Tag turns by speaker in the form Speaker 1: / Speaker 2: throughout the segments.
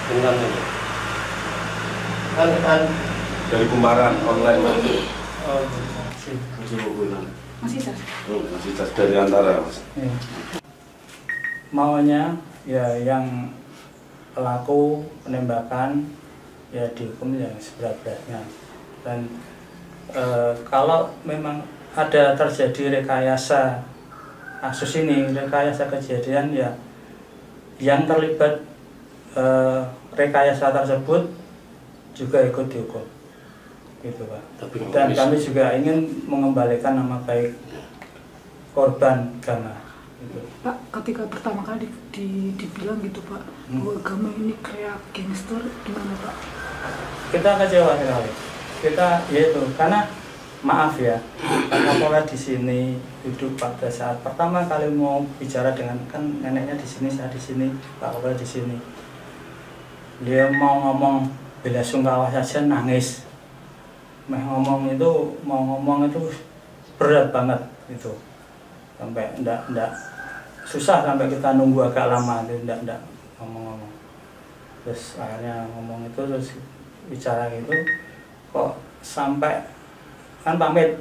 Speaker 1: dengan ini kan
Speaker 2: dari kumparan online masih masih cas dari antara mas.
Speaker 3: Maunya ya yang pelaku penembakan ya dihukum yang seberat-beratnya, dan kalau memang ada terjadi rekayasa kasus ini, rekayasa kejadian, ya yang terlibat rekayasa tersebut juga ikut dihukum, gitu Pak. Dan kami juga ingin mengembalikan nama baik korban Gama. Gitu.
Speaker 4: Pak, ketika pertama kali dibilang gitu Pak, bahwa Gama ini kayak gangster, gimana Pak?
Speaker 3: Kita kecewa sekali. Kita yaitu karena maaf ya, Pak Kapolres di sini duduk pada saat pertama kali mau bicara dengan, kan neneknya di sini, saya di sini, Pak Kapolres di sini. Dia mau ngomong bela sungkawa saja nangis. Mau ngomong itu berat banget itu. Sampai enggak susah, sampai kita nunggu agak lama itu enggak ngomong-ngomong. Terus akhirnya ngomong itu, terus bicara gitu, kok sampai kan pamit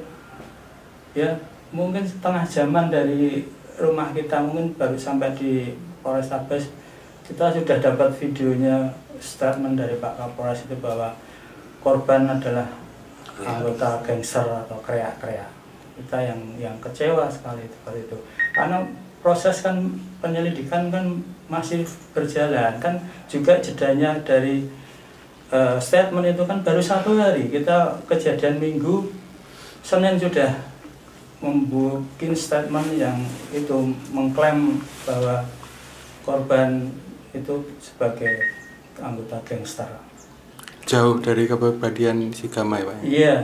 Speaker 3: ya, mungkin setengah jaman dari rumah kita, mungkin baru sampai di Polrestabes kita sudah dapat videonya, statement dari Pak Kapolres itu bahwa korban adalah anggota gangster atau kreak-kreak. Kita yang kecewa sekali seperti itu, karena proses kan penyelidikan kan masih berjalan, kan juga jedanya dari statement itu kan baru 1 hari. Kita kejadian Minggu, Senin sudah membuat statement yang itu mengklaim bahwa korban itu sebagai anggota gangster.
Speaker 5: Jauh dari kepribadian si Gama ya Pak?
Speaker 3: Iya,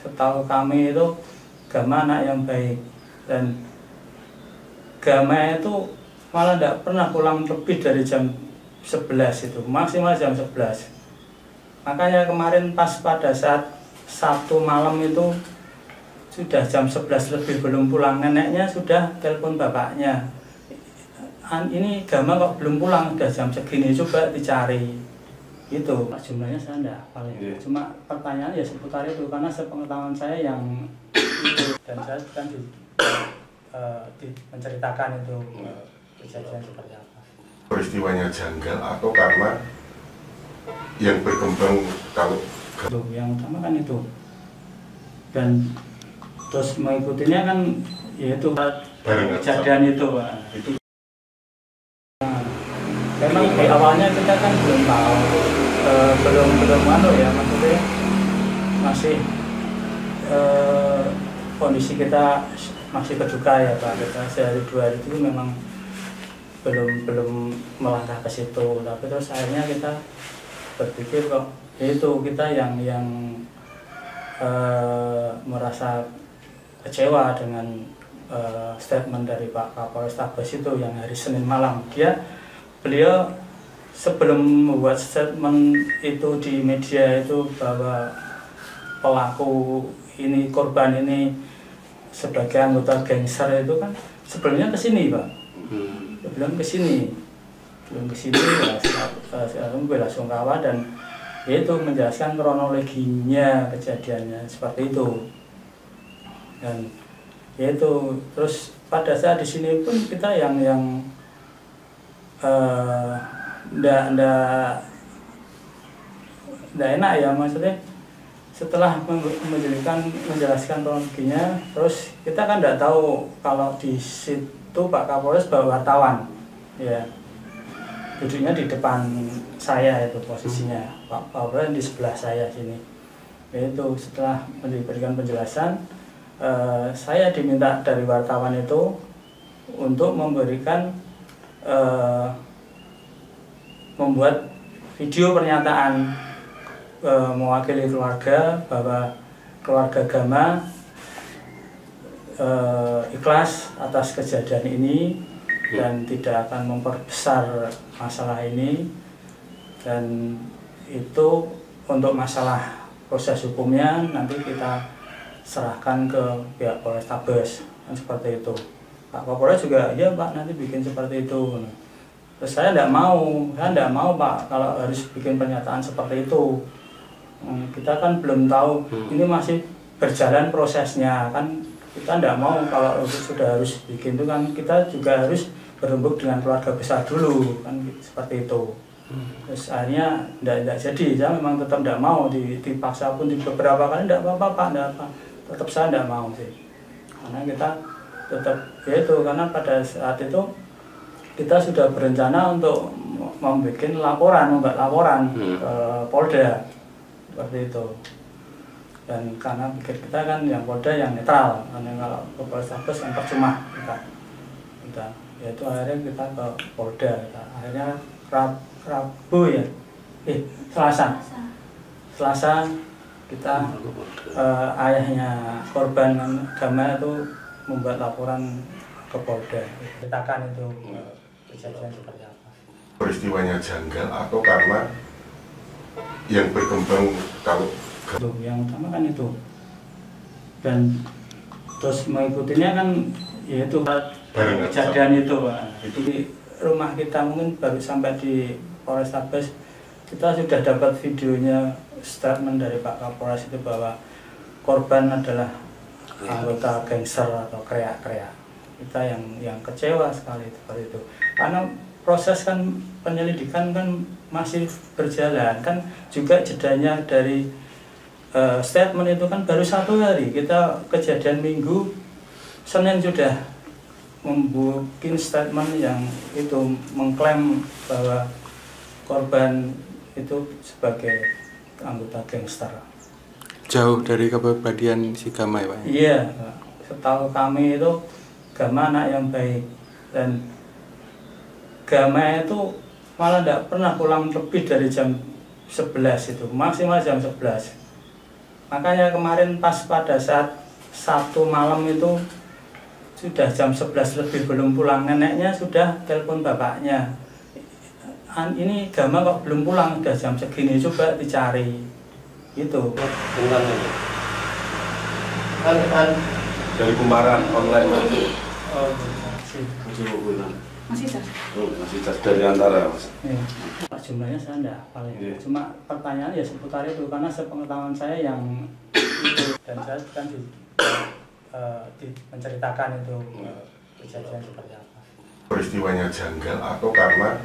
Speaker 3: setahu kami itu Gama anak yang baik, dan Gama itu malah tidak pernah pulang lebih dari jam 11 itu, maksimal jam 11. Makanya kemarin pas pada saat Sabtu malam itu sudah jam 11 lebih belum pulang, neneknya sudah telepon bapaknya, ini Gama kok belum pulang, udah jam segini, coba dicari. Gitu, jumlahnya saya enggak hafal ya. Cuma pertanyaan ya seputar itu, karena sepengetahuan saya yang itu, dan saya kan menceritakan itu kejadian seperti apa.
Speaker 2: Peristiwanya janggal atau karena yang berkembang kalau
Speaker 3: yang utama kan itu, dan terus mengikutinya kan yaitu kejadian itu Pak. Memang di awalnya kita kan belum tahu, belum ya, maksudnya masih kondisi kita masih berduka ya Pak. Kita sehari 2 hari itu memang belum melangkah ke situ, tapi terus akhirnya kita berpikir kok itu kita yang merasa kecewa dengan statement dari Pak Kapolrestabes itu yang hari Senin malam. Beliau sebelum membuat statement itu di media itu bahwa pelaku ini, korban ini sebagai anggota gangster itu kan sebelumnya ke sini Pak. Belum ke sini bela sungkawa, dan itu menjelaskan kronologinya kejadiannya seperti itu. Dan yaitu terus pada saat di sini pun kita yang ndak enak ya, maksudnya setelah menjelaskan kronologinya, terus kita kan ndak tahu kalau di situ Pak Kapolres bawa wartawan ya, duduknya di depan saya itu posisinya, Pak Kapolres di sebelah saya sini. Yaitu setelah memberikan penjelasan, saya diminta dari wartawan itu untuk memberikan membuat video pernyataan mewakili keluarga bahwa keluarga Gama ikhlas atas kejadian ini dan tidak akan memperbesar masalah ini, dan itu untuk masalah proses hukumnya nanti kita serahkan ke pihak Polrestabes, kan seperti itu. Pak Kapolres juga, iya Pak, nanti bikin seperti itu. Terus saya tidak mau Pak kalau harus bikin pernyataan seperti itu. Kita kan belum tahu, ini masih berjalan prosesnya kan. Kita tidak mau kalau sudah harus bikin itu kan, kita juga harus berembuk dengan keluarga besar dulu kan, seperti itu. Terus akhirnya tidak jadi, saya memang tetap tidak mau, dipaksa pun di beberapa kali tidak apa-apa Pak, tidak apa, tetap saya tidak mau sih. Karena kita tetap yaitu, karena pada saat itu kita sudah berencana untuk membuat laporan ke Polda seperti itu. Dan karena pikir kita kan yang Polda yang netral, karena kalau ke Polrestabes yang percuma kita yaitu akhirnya kita ke Polda. Akhirnya Rabu ya, Selasa kita ayahnya korban Gama itu membuat laporan ke Polda. Ceritakan itu kejadian seperti apa.
Speaker 2: Peristiwanya janggal atau karena yang berkembang kalau
Speaker 3: yang utama kan itu, dan terus mengikutinya kan yaitu kejadian itu Pak. Di rumah kita mungkin baru sampai di Polrestabes kita sudah dapat videonya, statement dari Pak Kapolres itu bahwa korban adalah anggota gangster atau kreak-kreak. Kita yang kecewa sekali seperti itu, karena proses kan penyelidikan kan masih berjalan kan, juga jedanya dari statement itu kan baru 1 hari. Kita kejadian Minggu, Senin sudah membuat statement yang itu mengklaim bahwa korban itu sebagai anggota gangster.
Speaker 5: Jauh dari kepribadian si Gama ya Pak?
Speaker 3: Iya, setahu kami itu Gama anak yang baik, dan Gama itu malah tidak pernah pulang lebih dari jam 11 itu, maksimal jam 11. Makanya kemarin pas pada saat Sabtu malam itu sudah jam 11 lebih belum pulang, neneknya sudah telepon bapaknya, ini Gama kok belum pulang, sudah jam segini, coba dicari gitu.
Speaker 2: Kan dari kumparan online itu.
Speaker 3: Oh,
Speaker 4: Masih sah.
Speaker 2: Masih dari antara Mas.
Speaker 3: Jumlahnya saya enggak hafal ya. Cuma pertanyaan ya seputar itu, karena sepengetahuan saya yang itu, dan saya kan menceritakan itu kejadian seperti apa.
Speaker 2: Peristiwanya janggal atau karena